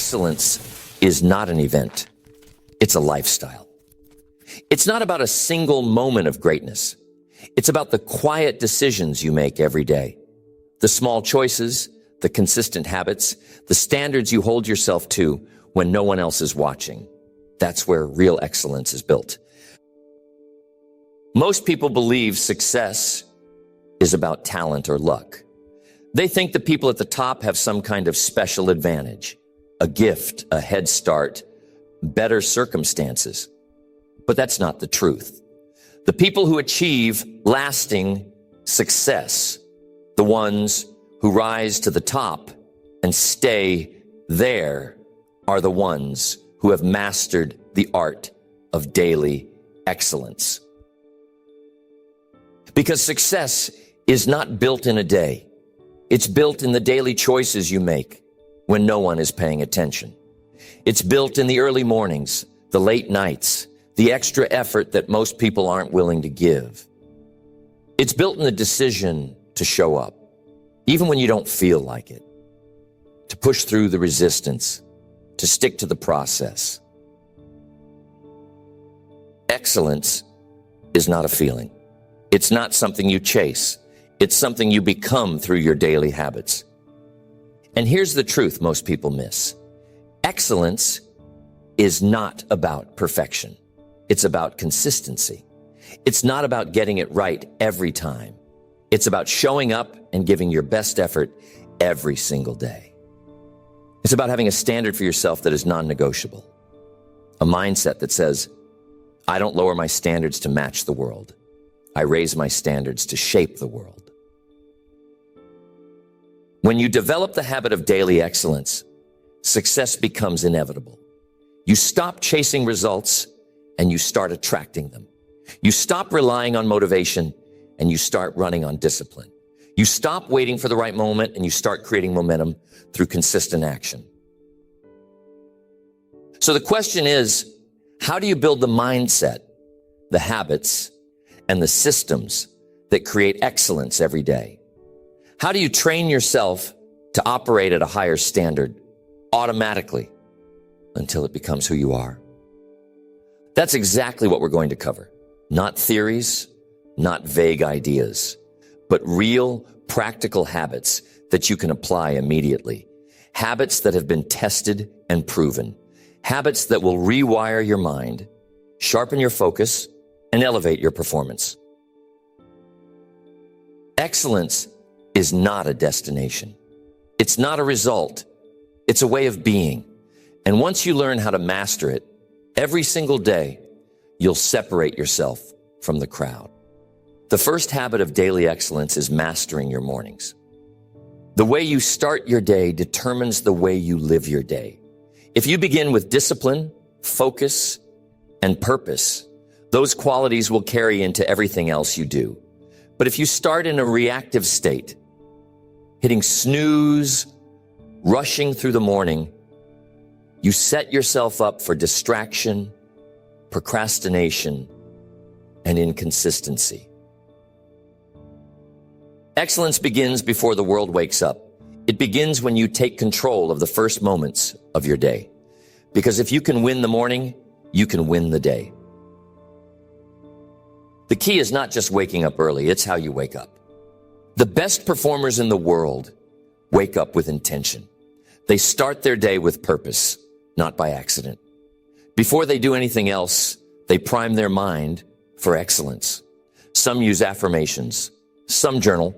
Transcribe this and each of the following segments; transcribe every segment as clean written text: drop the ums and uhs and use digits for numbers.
Excellence is not an event. It's a lifestyle. It's not about a single moment of greatness. It's about the quiet decisions you make every day. The small choices, the consistent habits, the standards you hold yourself to when no one else is watching. That's where real excellence is built. Most people believe success is about talent or luck. They think the people at the top have some kind of special advantage, a gift, a head start, better circumstances. But that's not the truth. The people who achieve lasting success, the ones who rise to the top and stay there, are the ones who have mastered the art of daily excellence. Because success is not built in a day. It's built in the daily choices you make when no one is paying attention. It's built in the early mornings, the late nights, the extra effort that most people aren't willing to give. It's built in the decision to show up, even when you don't feel like it, to push through the resistance, to stick to the process. Excellence is not a feeling. It's not something you chase. It's something you become through your daily habits. And here's the truth most people miss. Excellence is not about perfection. It's about consistency. It's not about getting it right every time. It's about showing up and giving your best effort every single day. It's about having a standard for yourself that is non-negotiable. A mindset that says, I don't lower my standards to match the world. I raise my standards to shape the world. When you develop the habit of daily excellence, success becomes inevitable. You stop chasing results and you start attracting them. You stop relying on motivation and you start running on discipline. You stop waiting for the right moment and you start creating momentum through consistent action. So the question is, how do you build the mindset, the habits, and the systems that create excellence every day? How do you train yourself to operate at a higher standard automatically until it becomes who you are? That's exactly what we're going to cover. Not theories, not vague ideas, but real practical habits that you can apply immediately. Habits that have been tested and proven. Habits that will rewire your mind, sharpen your focus, and elevate your performance. Excellence is not a destination. It's not a result. It's a way of being. And once you learn how to master it, every single day, you'll separate yourself from the crowd. The first habit of daily excellence is mastering your mornings. The way you start your day determines the way you live your day. If you begin with discipline, focus, and purpose, those qualities will carry into everything else you do. But if you start in a reactive state, hitting snooze, rushing through the morning, you set yourself up for distraction, procrastination, and inconsistency. Excellence begins before the world wakes up. It begins when you take control of the first moments of your day. Because if you can win the morning, you can win the day. The key is not just waking up early, it's how you wake up. The best performers in the world wake up with intention. They start their day with purpose, not by accident. Before they do anything else, they prime their mind for excellence. Some use affirmations, some journal,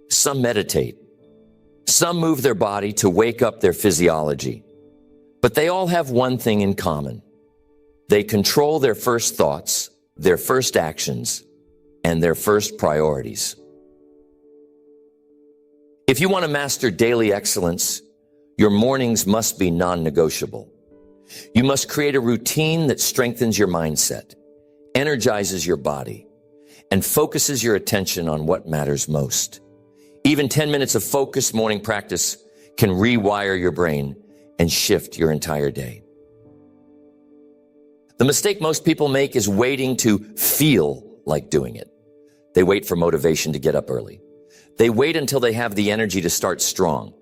some meditate, some move their body to wake up their physiology. But they all have one thing in common. They control their first thoughts, their first actions, and their first priorities. If you want to master daily excellence, your mornings must be non-negotiable. You must create a routine that strengthens your mindset, energizes your body, and focuses your attention on what matters most. Even 10 minutes of focused morning practice can rewire your brain and shift your entire day. The mistake most people make is waiting to feel like doing it. They wait for motivation to get up early. They wait until they have the energy to start strong.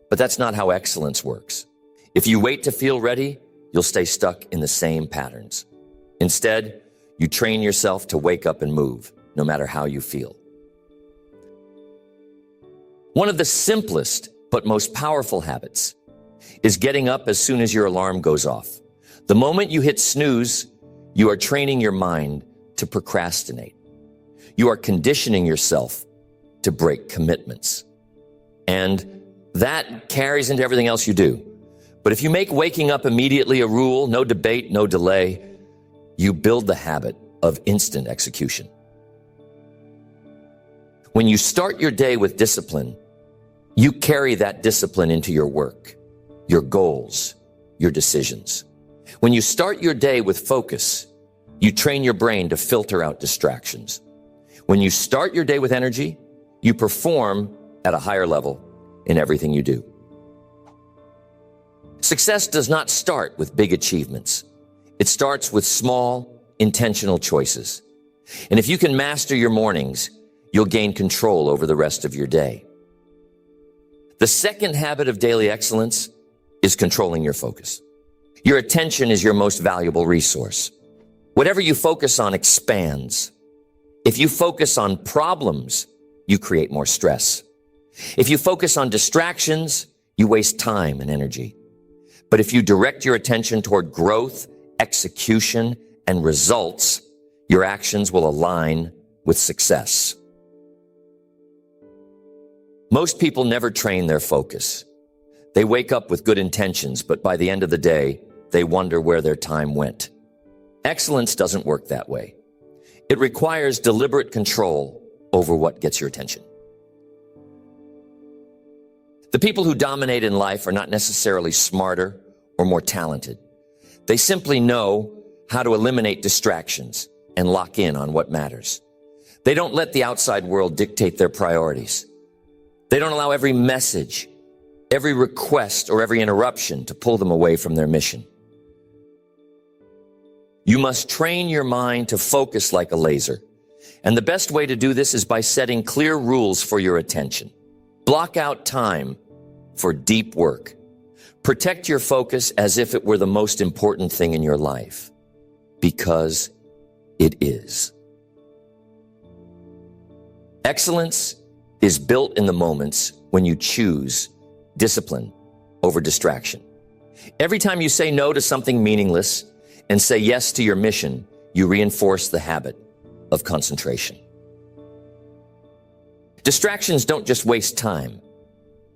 But that's not how excellence works. If you wait to feel ready, you'll stay stuck in the same patterns. Instead, you train yourself to wake up and move, no matter how you feel. One of the simplest but most powerful habits is getting up as soon as your alarm goes off. The moment you hit snooze, you are training your mind to procrastinate. You are conditioning yourself to break commitments. And that carries into everything else you do. But if you make waking up immediately a rule, no debate, no delay, you build the habit of instant execution. When you start your day with discipline, you carry that discipline into your work, your goals, your decisions. When you start your day with focus, you train your brain to filter out distractions. When you start your day with energy, you perform at a higher level in everything you do. Success does not start with big achievements. It starts with small, intentional choices. And if you can master your mornings, you'll gain control over the rest of your day. The second habit of daily excellence is controlling your focus. Your attention is your most valuable resource. Whatever you focus on expands. If you focus on problems, you create more stress. If you focus on distractions, you waste time and energy. But if you direct your attention toward growth, execution, and results, your actions will align with success. Most people never train their focus. They wake up with good intentions, but by the end of the day, they wonder where their time went. Excellence doesn't work that way. It requires deliberate control over what gets your attention. The people who dominate in life are not necessarily smarter or more talented. They simply know how to eliminate distractions and lock in on what matters. They don't let the outside world dictate their priorities. They don't allow every message, every request, or every interruption to pull them away from their mission. You must train your mind to focus like a laser. And the best way to do this is by setting clear rules for your attention. Block out time for deep work. Protect your focus as if it were the most important thing in your life, because it is. Excellence is built in the moments when you choose discipline over distraction. Every time you say no to something meaningless and say yes to your mission, you reinforce the habit of concentration. Distractions don't just waste time,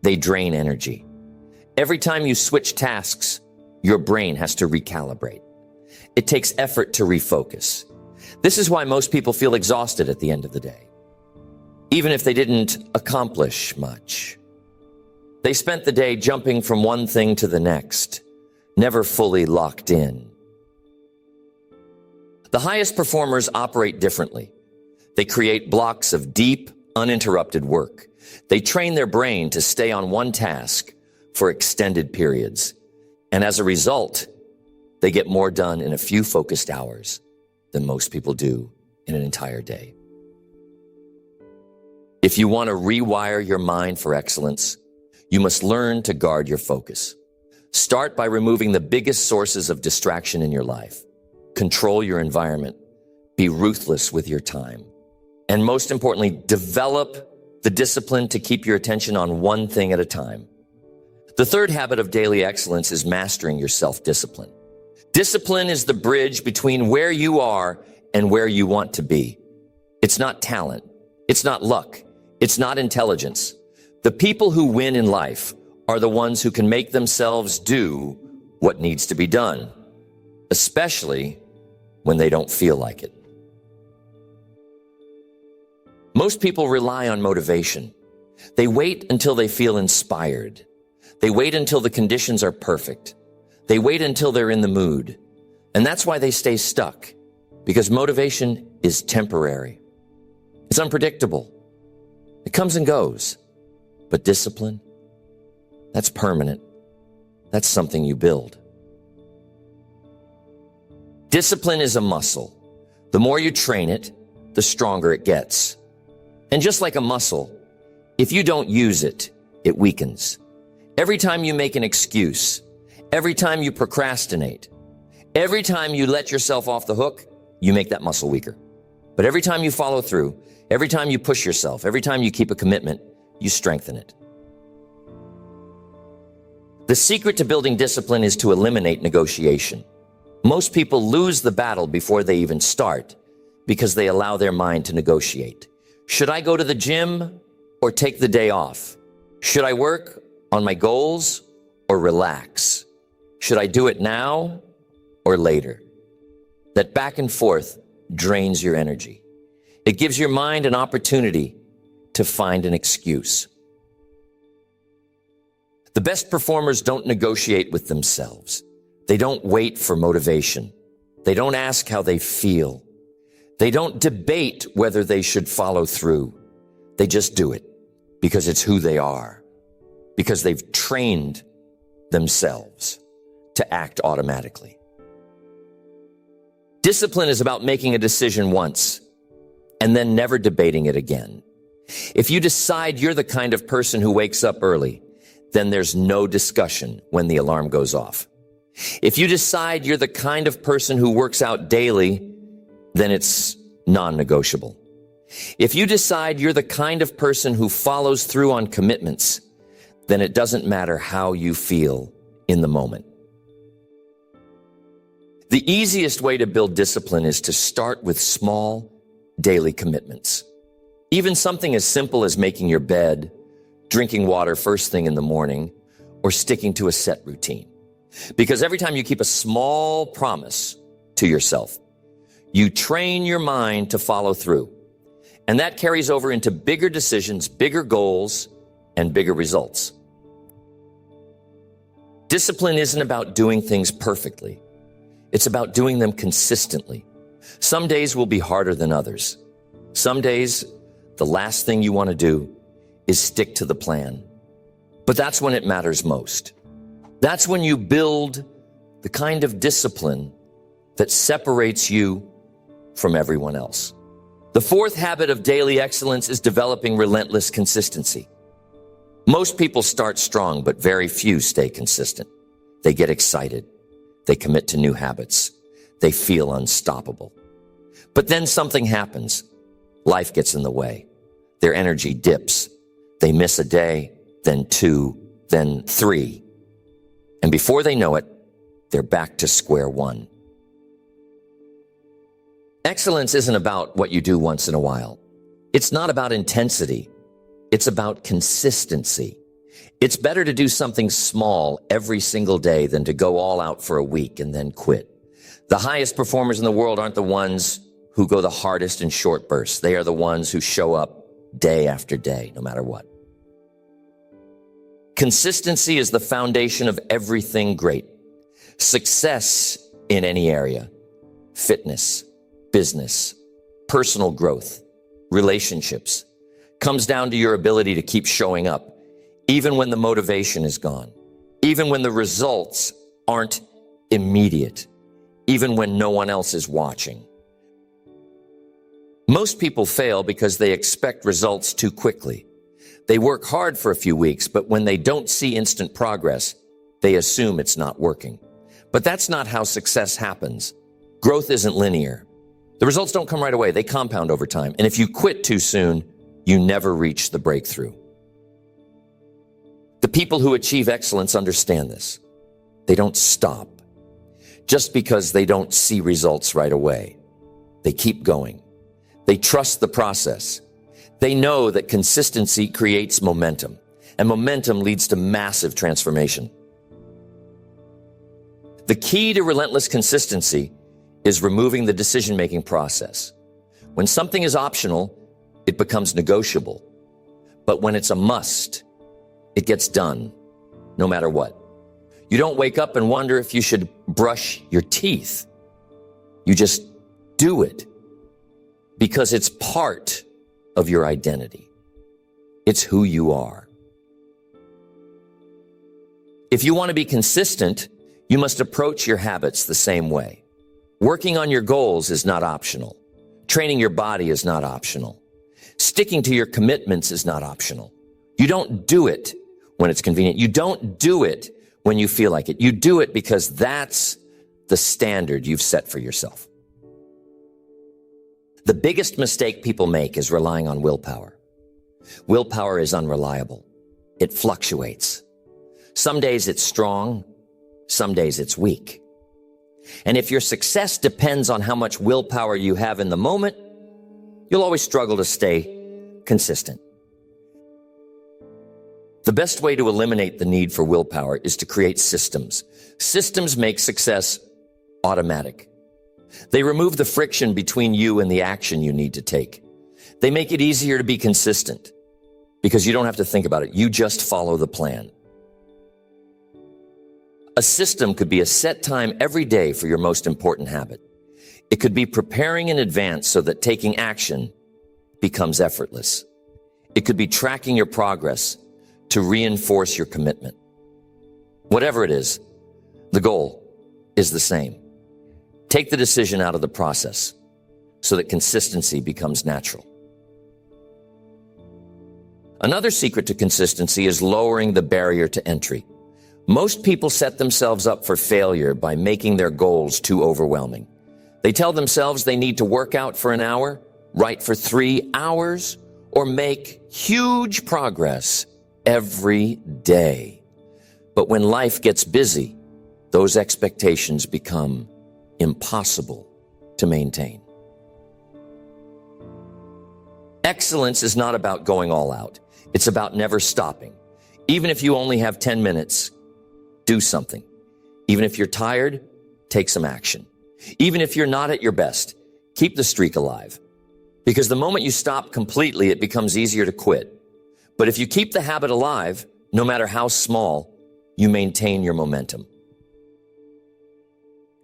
they drain energy. Every time you switch tasks, your brain has to recalibrate. It takes effort to refocus. This is why most people feel exhausted at the end of the day, even if they didn't accomplish much. They spent the day jumping from one thing to the next, never fully locked in. The highest performers operate differently. They create blocks of deep, uninterrupted work. They train their brain to stay on one task for extended periods. And as a result, they get more done in a few focused hours than most people do in an entire day. If you want to rewire your mind for excellence, you must learn to guard your focus. Start by removing the biggest sources of distraction in your life. Control your environment. Be ruthless with your time. And most importantly, develop the discipline to keep your attention on one thing at a time. The third habit of daily excellence is mastering your self-discipline. Discipline is the bridge between where you are and where you want to be. It's not talent. It's not luck. It's not intelligence. The people who win in life are the ones who can make themselves do what needs to be done, especially when they don't feel like it. Most people rely on motivation. They wait until they feel inspired. They wait until the conditions are perfect. They wait until they're in the mood. And that's why they stay stuck, because motivation is temporary. It's unpredictable. It comes and goes. But discipline, that's permanent. That's something you build. Discipline is a muscle. The more you train it, the stronger it gets. And just like a muscle, if you don't use it, it weakens. Every time you make an excuse, Every time you procrastinate, every time you let yourself off the hook, you make that muscle weaker. But every time you follow through, every time you push yourself, every time you keep a commitment, you strengthen it. The secret to building discipline is to eliminate negotiation. Most people lose the battle before they even start because they allow their mind to negotiate. Should I go to the gym or take the day off? Should I work on my goals or relax? Should I do it now or later? That back and forth drains your energy. It gives your mind an opportunity to find an excuse. The best performers don't negotiate with themselves. They don't wait for motivation. They don't ask how they feel. They don't debate whether they should follow through. They just do it because it's who they are, because they've trained themselves to act automatically. Discipline is about making a decision once and then never debating it again. If you decide you're the kind of person who wakes up early, then there's no discussion when the alarm goes off. If you decide you're the kind of person who works out daily, then it's non-negotiable. If you decide you're the kind of person who follows through on commitments, then it doesn't matter how you feel in the moment. The easiest way to build discipline is to start with small daily commitments. Even something as simple as making your bed, drinking water first thing in the morning, or sticking to a set routine. Because every time you keep a small promise to yourself, you train your mind to follow through. And that carries over into bigger decisions, bigger goals, and bigger results. Discipline isn't about doing things perfectly. It's about doing them consistently. Some days will be harder than others. Some days, the last thing you want to do is stick to the plan. But that's when it matters most. That's when you build the kind of discipline that separates you from everyone else. The fourth habit of daily excellence is developing relentless consistency. Most people start strong, but very few stay consistent. They get excited. They commit to new habits. They feel unstoppable. But then something happens. Life gets in the way. Their energy dips. They miss a day, then two, then three. And before they know it, they're back to square one. Excellence isn't about what you do once in a while. It's not about intensity. It's about consistency. It's better to do something small every single day than to go all out for a week and then quit. The highest performers in the world aren't the ones who go the hardest in short bursts. They are the ones who show up day after day, no matter what. Consistency is the foundation of everything great. Success in any area, fitness, business, personal growth, relationships, comes down to your ability to keep showing up, even when the motivation is gone, even when the results aren't immediate, even when no one else is watching. Most people fail because they expect results too quickly. They work hard for a few weeks, but when they don't see instant progress, they assume it's not working. But that's not how success happens. Growth isn't linear. The results don't come right away. They compound over time. And if you quit too soon, you never reach the breakthrough. The people who achieve excellence understand this. They don't stop just because they don't see results right away. They keep going. They trust the process. They know that consistency creates momentum, and momentum leads to massive transformation. The key to relentless consistency is removing the decision-making process. When something is optional, it becomes negotiable. But when it's a must, it gets done, no matter what. You don't wake up and wonder if you should brush your teeth. You just do it because it's part of your identity. It's who you are. If you want to be consistent, you must approach your habits the same way. Working on your goals is not optional. Training your body is not optional. Sticking to your commitments is not optional. You don't do it when it's convenient. You don't do it when you feel like it. You do it because that's the standard you've set for yourself. The biggest mistake people make is relying on willpower. Willpower is unreliable. It fluctuates. Some days it's strong, some days it's weak. And if your success depends on how much willpower you have in the moment, you'll always struggle to stay consistent. The best way to eliminate the need for willpower is to create systems. Systems make success automatic. They remove the friction between you and the action you need to take. They make it easier to be consistent because you don't have to think about it. You just follow the plan. A system could be a set time every day for your most important habit. It could be preparing in advance so that taking action becomes effortless. It could be tracking your progress to reinforce your commitment. Whatever it is, the goal is the same. Take the decision out of the process so that consistency becomes natural. Another secret to consistency is lowering the barrier to entry. Most people set themselves up for failure by making their goals too overwhelming. They tell themselves they need to work out for an hour, write for 3 hours, or make huge progress every day. But when life gets busy, those expectations become impossible to maintain. Excellence is not about going all out. It's about never stopping. Even if you only have 10 minutes, do something. Even if you're tired, take some action. Even if you're not at your best, keep the streak alive. Because the moment you stop completely, it becomes easier to quit. But if you keep the habit alive, no matter how small, you maintain your momentum.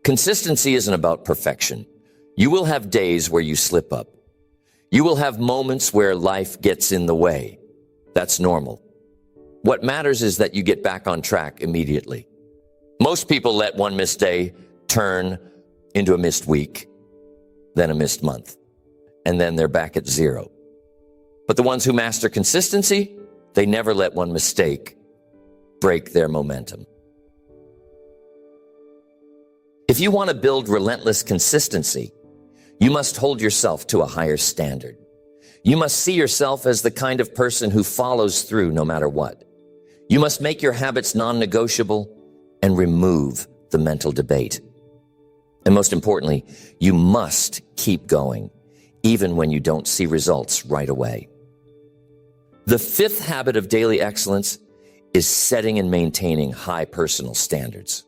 Consistency isn't about perfection. You will have days where you slip up. You will have moments where life gets in the way. That's normal. What matters is that you get back on track immediately. Most people let one missed day turn into a missed week, then a missed month, and then they're back at zero. But the ones who master consistency, they never let one mistake break their momentum. If you want to build relentless consistency, you must hold yourself to a higher standard. You must see yourself as the kind of person who follows through no matter what. You must make your habits non-negotiable and remove the mental debate. And most importantly, you must keep going, even when you don't see results right away. The fifth habit of daily excellence is setting and maintaining high personal standards.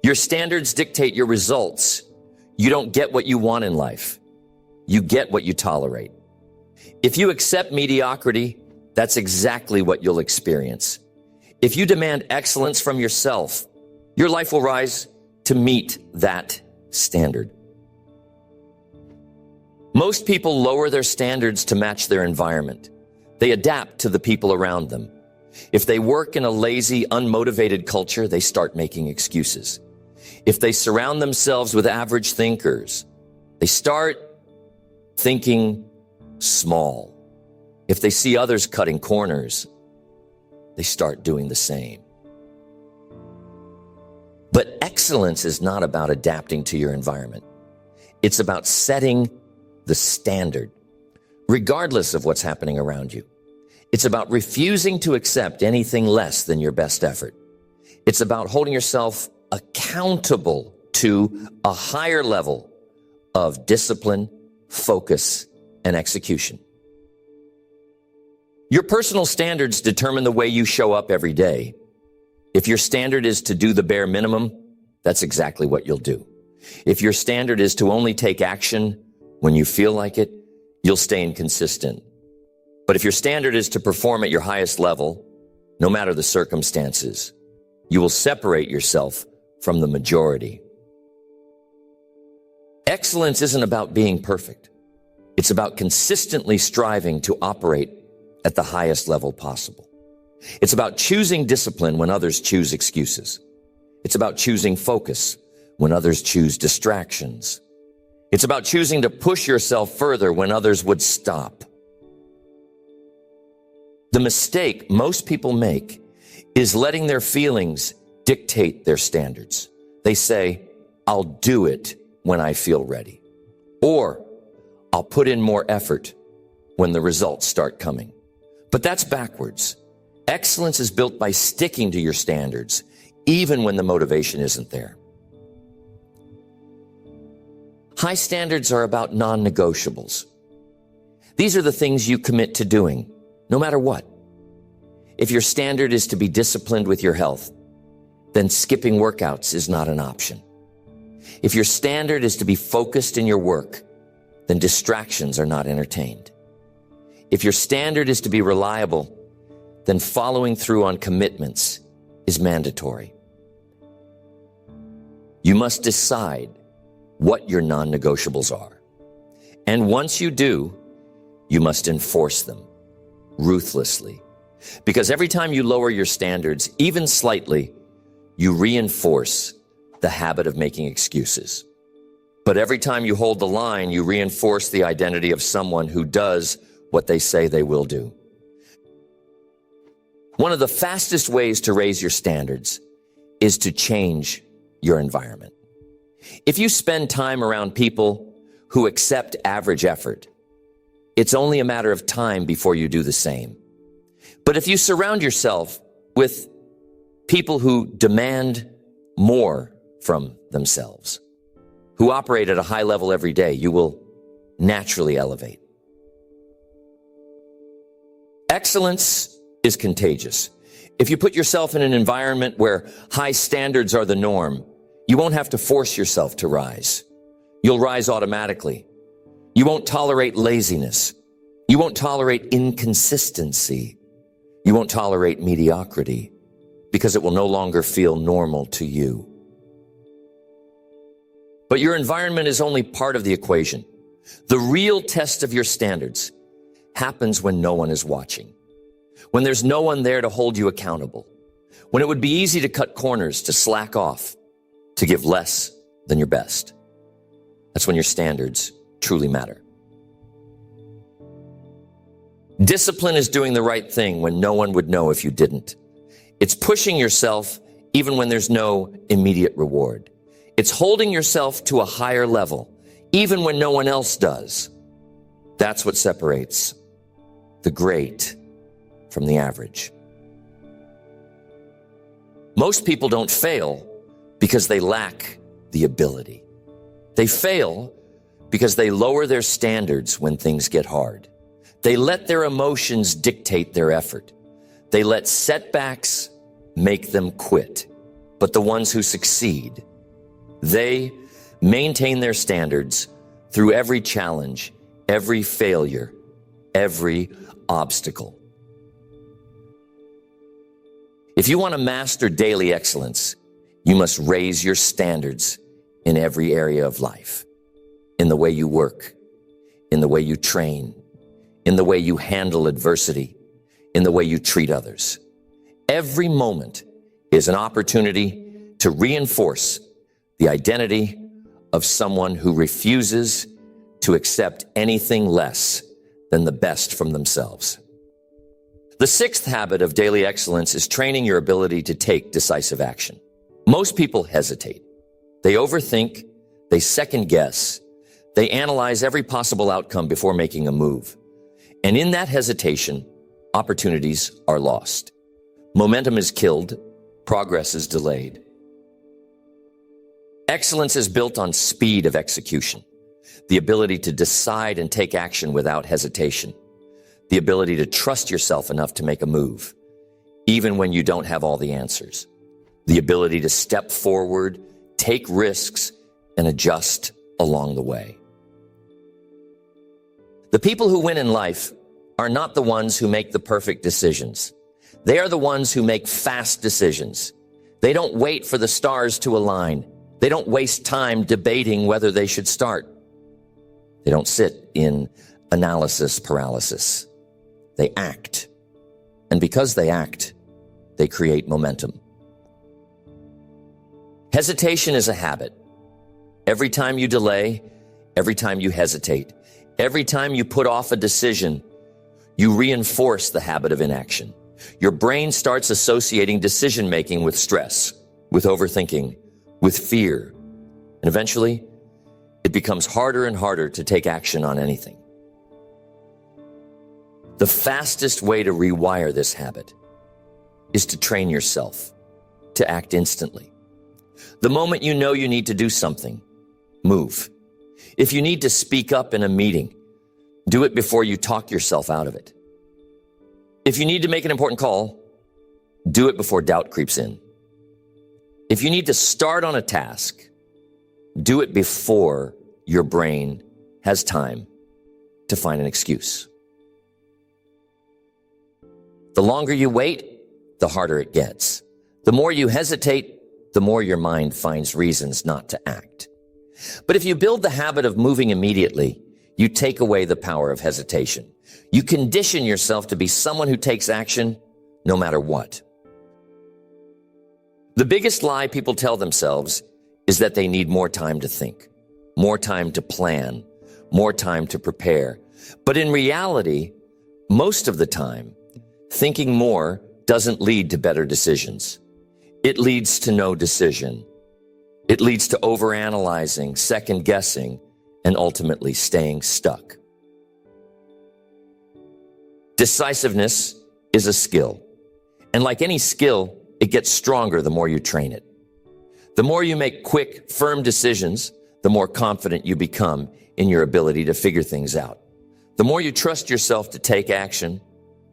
Your standards dictate your results. You don't get what you want in life. You get what you tolerate. If you accept mediocrity, that's exactly what you'll experience. If you demand excellence from yourself, your life will rise to meet that standard. Most people lower their standards to match their environment. They adapt to the people around them. If they work in a lazy, unmotivated culture, they start making excuses. If they surround themselves with average thinkers, they start thinking small. If they see others cutting corners, they start doing the same. But excellence is not about adapting to your environment. It's about setting the standard, regardless of what's happening around you. It's about refusing to accept anything less than your best effort. It's about holding yourself accountable to a higher level of discipline, focus, and execution. Your personal standards determine the way you show up every day. If your standard is to do the bare minimum, that's exactly what you'll do. If your standard is to only take action when you feel like it, you'll stay inconsistent. But if your standard is to perform at your highest level, no matter the circumstances, you will separate yourself from the majority. Excellence isn't about being perfect. It's about consistently striving to operate at the highest level possible. It's about choosing discipline when others choose excuses. It's about choosing focus when others choose distractions. It's about choosing to push yourself further when others would stop. The mistake most people make is letting their feelings dictate their standards. They say, I'll do it when I feel ready. Or I'll put in more effort when the results start coming. But that's backwards. Excellence is built by sticking to your standards, even when the motivation isn't there. High standards are about non-negotiables. These are the things you commit to doing, no matter what. If your standard is to be disciplined with your health, then skipping workouts is not an option. If your standard is to be focused in your work, then distractions are not entertained. If your standard is to be reliable, then following through on commitments is mandatory. You must decide what your non-negotiables are. And once you do, you must enforce them ruthlessly. Because every time you lower your standards, even slightly, you reinforce the habit of making excuses. But every time you hold the line, you reinforce the identity of someone who does what they say they will do. One of the fastest ways to raise your standards is to change your environment. If you spend time around people who accept average effort, it's only a matter of time before you do the same. But if you surround yourself with people who demand more from themselves, who operate at a high level every day, you will naturally elevate. Excellence is contagious. If you put yourself in an environment where high standards are the norm, you won't have to force yourself to rise. You'll rise automatically. You won't tolerate laziness. You won't tolerate inconsistency. You won't tolerate mediocrity because it will no longer feel normal to you. But your environment is only part of the equation. The real test of your standards happens when no one is watching, when there's no one there to hold you accountable, when it would be easy to cut corners, to slack off, to give less than your best. That's when your standards truly matter. Discipline is doing the right thing when no one would know if you didn't. It's pushing yourself even when there's no immediate reward. It's holding yourself to a higher level, even when no one else does. That's what separates the great from the average. Most people don't fail because they lack the ability. They fail because they lower their standards when things get hard. They let their emotions dictate their effort. They let setbacks make them quit. But the ones who succeed, they maintain their standards through every challenge, every failure, every obstacle. If you want to master daily excellence, you must raise your standards in every area of life, in the way you work, in the way you train, in the way you handle adversity, in the way you treat others. Every moment is an opportunity to reinforce the identity of someone who refuses to accept anything less than the best from themselves. The sixth habit of daily excellence is training your ability to take decisive action. Most people hesitate. They overthink, they second guess, they analyze every possible outcome before making a move. And in that hesitation, opportunities are lost. Momentum is killed, progress is delayed. Excellence is built on speed of execution, the ability to decide and take action without hesitation, the ability to trust yourself enough to make a move, even when you don't have all the answers, the ability to step forward, take risks, and adjust along the way. The people who win in life are not the ones who make the perfect decisions. They are the ones who make fast decisions. They don't wait for the stars to align. They don't waste time debating whether they should start. They don't sit in analysis paralysis. They act. And because they act, they create momentum. Hesitation is a habit. Every time you delay, every time you hesitate, every time you put off a decision, you reinforce the habit of inaction. Your brain starts associating decision-making with stress. with overthinking, with fear, and eventually it becomes harder and harder to take action on anything. The fastest way to rewire this habit is to train yourself to act instantly. The moment you know you need to do something, move. If you need to speak up in a meeting, do it before you talk yourself out of it. If you need to make an important call, do it before doubt creeps in. If you need to start on a task, do it before your brain has time to find an excuse. The longer you wait, the harder it gets. The more you hesitate, the more your mind finds reasons not to act. But if you build the habit of moving immediately, you take away the power of hesitation. You condition yourself to be someone who takes action no matter what. The biggest lie people tell themselves is that they need more time to think, more time to plan, more time to prepare. But in reality, most of the time, thinking more doesn't lead to better decisions. It leads to no decision. It leads to overanalyzing, second-guessing, and ultimately staying stuck. Decisiveness is a skill. And like any skill, it gets stronger the more you train it. The more you make quick, firm decisions, the more confident you become in your ability to figure things out. The more you trust yourself to take action,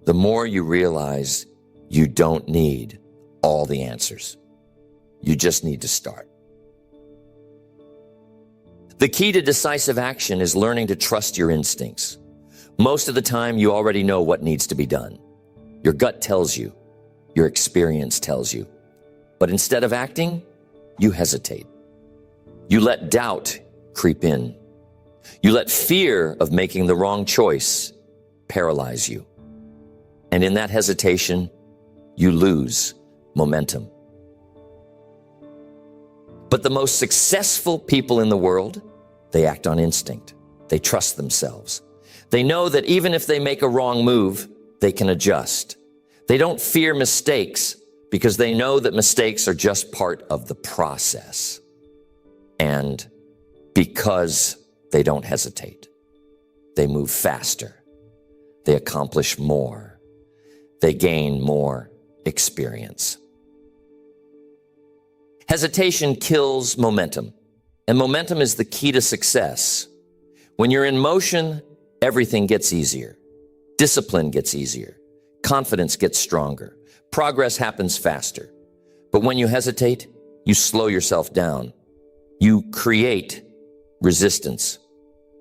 the more you realize you don't need all the answers. You just need to start. The key to decisive action is learning to trust your instincts. Most of the time, you already know what needs to be done. Your gut tells you. Your experience tells you. But instead of acting, you hesitate. You let doubt creep in. You let fear of making the wrong choice paralyze you. And in that hesitation, you lose momentum. But the most successful people in the world, they act on instinct. They trust themselves. They know that even if they make a wrong move, they can adjust. They don't fear mistakes because they know that mistakes are just part of the process. And because they don't hesitate, they move faster. They accomplish more. They gain more experience. Hesitation kills momentum, and momentum is the key to success. When you're in motion, everything gets easier. Discipline gets easier. Confidence gets stronger. Progress happens faster. But when you hesitate, you slow yourself down. You create resistance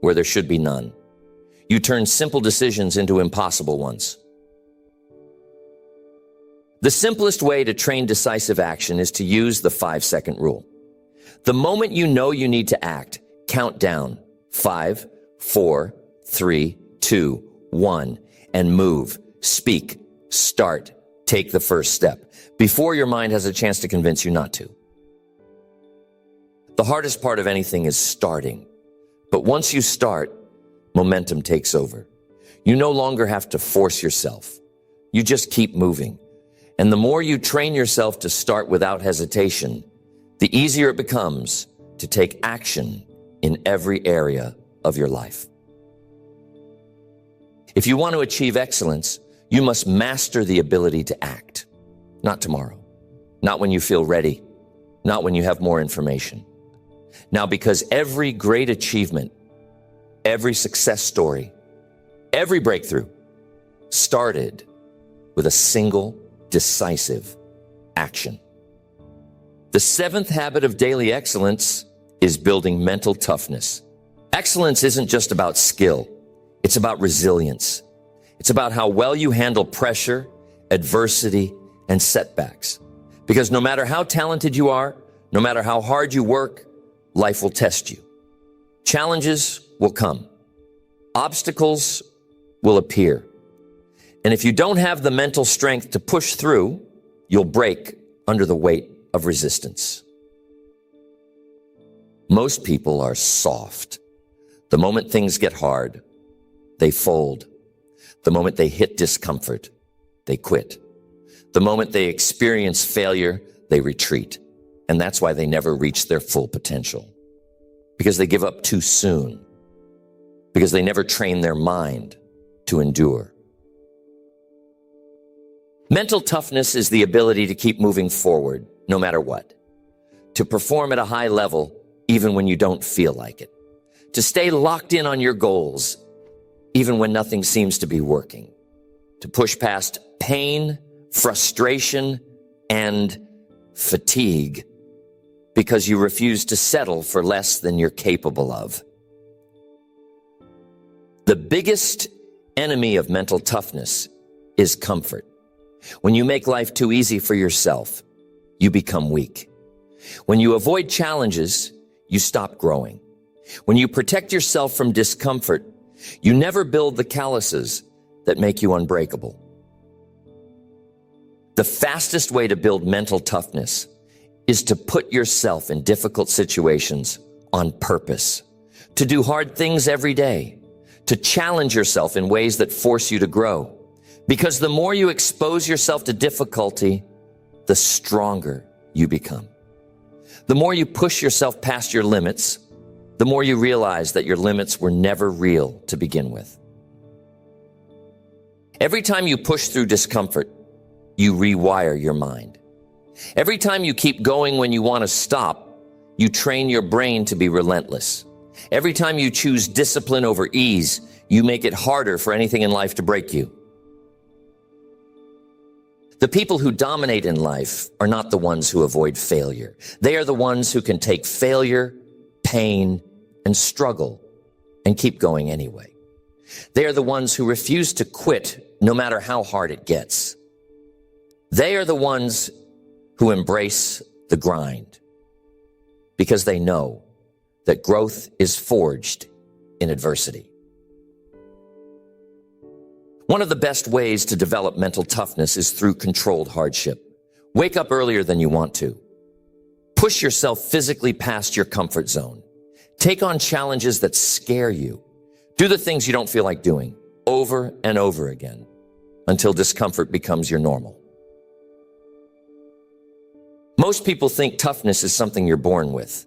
where there should be none. You turn simple decisions into impossible ones. The simplest way to train decisive action is to use the 5-second rule. The moment you know you need to act, count down 5, 4, 3, 2, 1, and move, speak, start, take the first step before your mind has a chance to convince you not to. The hardest part of anything is starting. But once you start, momentum takes over. You no longer have to force yourself. You just keep moving. And the more you train yourself to start without hesitation, the easier it becomes to take action in every area of your life. If you want to achieve excellence, you must master the ability to act. Not tomorrow, not when you feel ready, not when you have more information. Now, because every great achievement, every success story, every breakthrough started with a single decisive action. The 7th habit of daily excellence is building mental toughness. Excellence isn't just about skill. It's about resilience. It's about how well you handle pressure, adversity, and setbacks. Because no matter how talented you are, no matter how hard you work, life will test you. Challenges will come. Obstacles will appear. And if you don't have the mental strength to push through, you'll break under the weight of resistance. Most people are soft. The moment things get hard, they fold. The moment they hit discomfort, they quit. The moment they experience failure, they retreat. And that's why they never reach their full potential. Because they give up too soon. Because they never train their mind to endure. Mental toughness is the ability to keep moving forward no matter what. To perform at a high level even when you don't feel like it. To stay locked in on your goals even when nothing seems to be working. To push past pain, frustration, and fatigue because you refuse to settle for less than you're capable of. The biggest enemy of mental toughness is comfort. When you make life too easy for yourself, you become weak. When you avoid challenges, you stop growing. When you protect yourself from discomfort, you never build the calluses that make you unbreakable. The fastest way to build mental toughness is to put yourself in difficult situations on purpose, to do hard things every day, to challenge yourself in ways that force you to grow. Because the more you expose yourself to difficulty, the stronger you become. The more you push yourself past your limits, the more you realize that your limits were never real to begin with. Every time you push through discomfort, you rewire your mind. Every time you keep going when you want to stop, you train your brain to be relentless. Every time you choose discipline over ease, you make it harder for anything in life to break you. The people who dominate in life are not the ones who avoid failure. They are the ones who can take failure, pain, and struggle and keep going anyway. They are the ones who refuse to quit no matter how hard it gets. They are the ones who embrace the grind because they know that growth is forged in adversity. One of the best ways to develop mental toughness is through controlled hardship. Wake up earlier than you want to. Push yourself physically past your comfort zone. Take on challenges that scare you. Do the things you don't feel like doing over and over again until discomfort becomes your normal. Most people think toughness is something you're born with.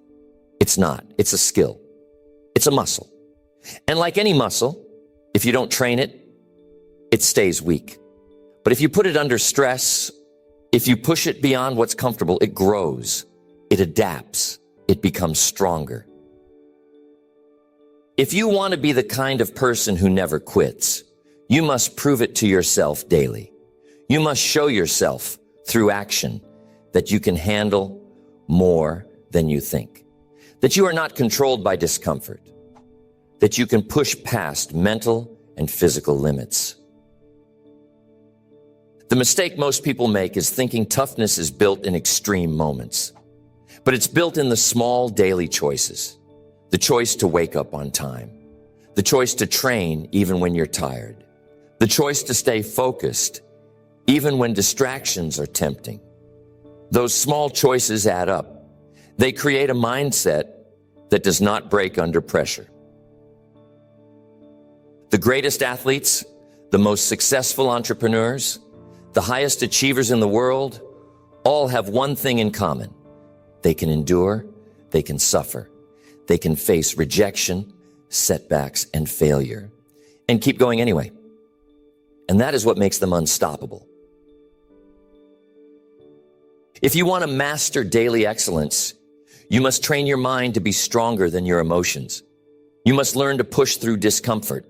It's not. It's a skill. It's a muscle. And like any muscle, if you don't train it, it stays weak. But if you put it under stress, if you push it beyond what's comfortable, it grows, it adapts, it becomes stronger. If you want to be the kind of person who never quits, you must prove it to yourself daily. You must show yourself through action that you can handle more than you think, that you are not controlled by discomfort, that you can push past mental and physical limits. The mistake most people make is thinking toughness is built in extreme moments, but it's built in the small daily choices. The choice to wake up on time, the choice to train even when you're tired, the choice to stay focused even when distractions are tempting. Those small choices add up. They create a mindset that does not break under pressure. The greatest athletes, the most successful entrepreneurs, the highest achievers in the world, all have one thing in common. They can endure, they can suffer, they can face rejection, setbacks, and failure, and keep going anyway. And that is what makes them unstoppable. If you want to master daily excellence, you must train your mind to be stronger than your emotions. You must learn to push through discomfort,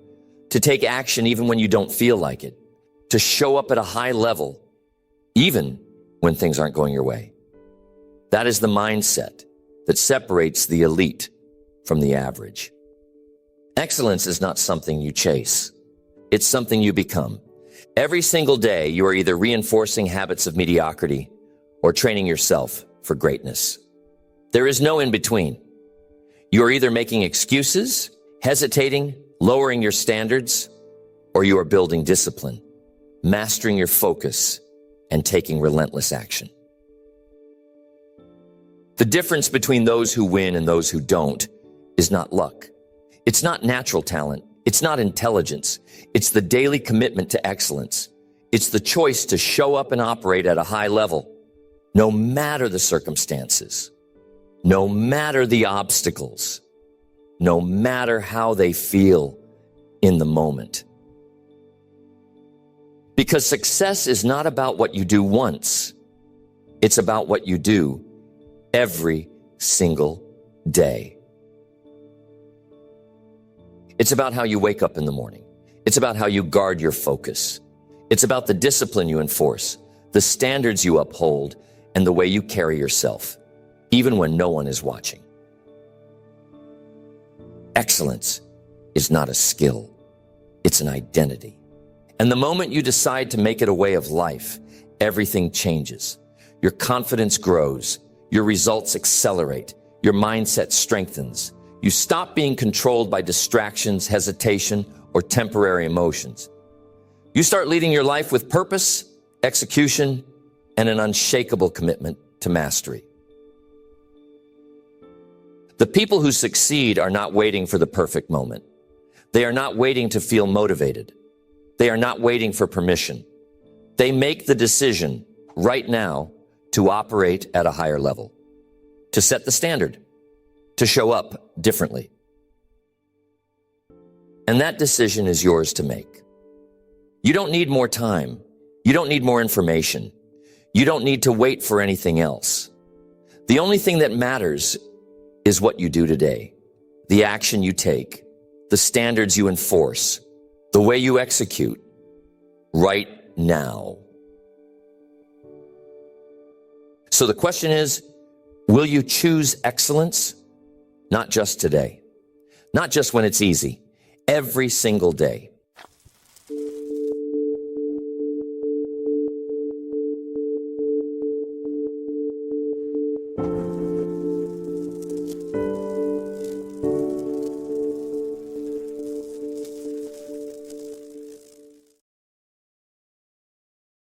to take action even when you don't feel like it, to show up at a high level, even when things aren't going your way. That is the mindset that separates the elite from the average. Excellence is not something you chase. It's something you become. Every single day, you are either reinforcing habits of mediocrity or training yourself for greatness. There is no in between. You are either making excuses, hesitating, lowering your standards, or you are building discipline, mastering your focus, and taking relentless action. The difference between those who win and those who don't is not luck. It's not natural talent. It's not intelligence. It's the daily commitment to excellence. It's the choice to show up and operate at a high level, no matter the circumstances, no matter the obstacles, no matter how they feel in the moment. Because success is not about what you do once. It's about what you do every single day. It's about how you wake up in the morning. It's about how you guard your focus. It's about the discipline you enforce, the standards you uphold, and the way you carry yourself, even when no one is watching. Excellence is not a skill. It's an identity. And the moment you decide to make it a way of life, everything changes. Your confidence grows. Your results accelerate. Your mindset strengthens. You stop being controlled by distractions, hesitation, or temporary emotions. You start leading your life with purpose, execution, and an unshakable commitment to mastery. The people who succeed are not waiting for the perfect moment. They are not waiting to feel motivated. They are not waiting for permission. They make the decision right now to operate at a higher level, to set the standard, to show up differently. And that decision is yours to make. You don't need more time. You don't need more information. You don't need to wait for anything else. The only thing that matters is what you do today, the action you take, the standards you enforce, the way you execute right now. So the question is, will you choose excellence? Not just today, not just when it's easy, every single day.